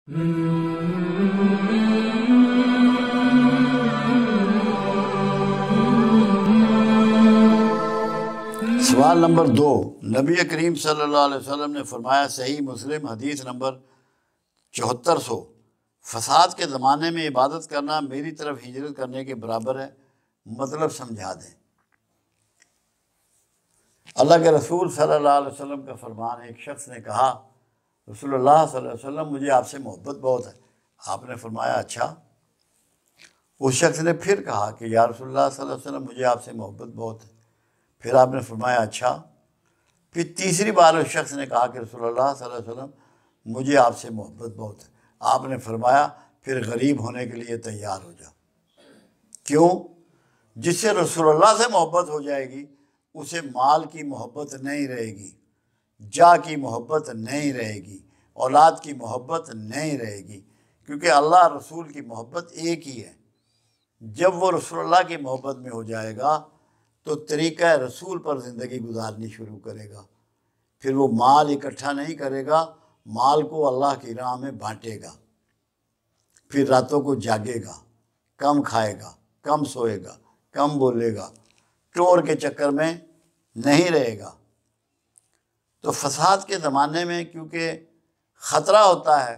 سوال نمبر 2، نبی کریم صلی اللہ علیہ وسلم نے فرمایا، صحیح مسلم حدیث نمبر 7400، فساد کے زمانے میں عبادت کرنا میری طرف ہجرت کرنے کے برابر ہے، مطلب سمجھا دیں۔ اللہ کے رسول صلی اللہ علیہ وسلم کا فرمان ہے، ایک شخص نے کہا، رسول اللہ صلی اللہ علیہ وسلم مجھے آپ سے محبت بہت ہے۔ آپ نے فرمایا اچھا۔ اس شخص نے پھر کہا کہ یا رسول اللہ صلی اللہ علیہ وسلم مجھے آپ سے محبت بہت ہے۔ پھر آپ نے فرمایا اچھا۔ پھر تیسری بار اس شخص نے کہا کہ رسول اللہ صلی اللہ علیہ وسلم مجھے آپ سے محبت بہت ہے۔ آپ نے فرمایا پھر غریب ہونے کے لیے تیار ہو جا۔ کیوں؟ جس سے رسول اللہ سے محبت ہو جائے گی اسے مال کی محبت نہیں رہے گی، جاہ کی محبت نہیں رہے گی، اولاد کی محبت نہیں رہے گی، کیونکہ اللہ رسول کی محبت ایک ہی ہے۔ جب وہ رسول اللہ کی محبت میں ہو جائے گا تو طریقہ رسول پر زندگی گزارنی شروع کرے گا۔ پھر وہ مال اکٹھا نہیں کرے گا، مال کو اللہ کی راہ میں بانٹے گا۔ پھر راتوں کو جاگے گا، کم کھائے گا، کم سوئے گا، کم بولے گا، ٹور کے چکر میں نہیں رہے گا۔ تو فساد کے زمانے میں کیونکہ خطرہ ہوتا ہے،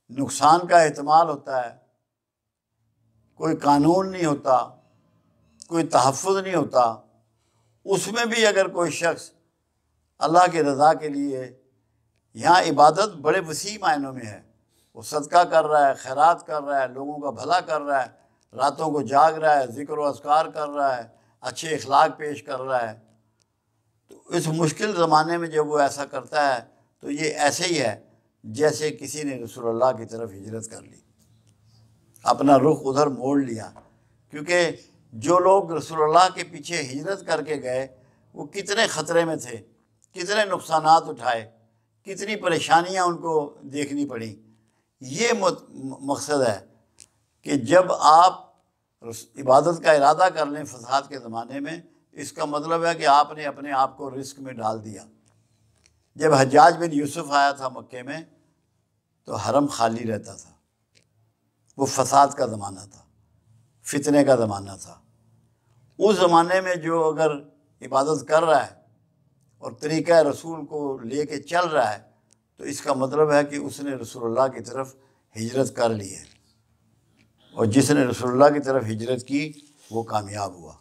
نقصان کا احتمال ہوتا ہے، کوئی قانون نہیں ہوتا، کوئی تحفظ نہیں ہوتا، اس میں بھی اگر کوئی شخص اللہ کی رضا کے لیے، یہاں عبادت بڑے وسیع معنوں میں ہے، وہ صدقہ کر رہا ہے، خیرات کر رہا ہے، لوگوں کا بھلا کر رہا ہے، راتوں کو جاگ رہا ہے، ذکر و اذکار کر رہا ہے، اچھے اخلاق پیش کر رہا ہے، تو اس مشکل زمانے میں جب وہ ایسا کرتا ہے تو یہ ایسے ہی ہے جیسے کسی نے رسول اللہ کی طرف ہجرت کر لی، اپنا رخ ادھر موڑ لیا۔ کیونکہ جو لوگ رسول اللہ کے پیچھے ہجرت کر کے گئے وہ کتنے خطرے میں تھے، کتنے نقصانات اٹھائے، کتنی پریشانیاں ان کو دیکھنی پڑیں۔ یہ مقصد ہے کہ جب آپ عبادت کا ارادہ کر لیں فساد کے زمانے میں، اس کا مطلب ہے کہ آپ نے اپنے آپ کو رسک میں ڈال دیا۔ جب حجاج بن یوسف آیا تھا مکے میں تو حرم خالی رہتا تھا، وہ فساد کا زمانہ تھا، فتنے کا زمانہ تھا۔ اس زمانے میں جو اگر عبادت کر رہا ہے اور طریقہ رسول کو لے کے چل رہا ہے تو اس کا مطلب ہے کہ اس نے رسول اللہ کی طرف ہجرت کر لی ہے، اور جس نے رسول اللہ کی طرف ہجرت کی وہ کامیاب ہوا۔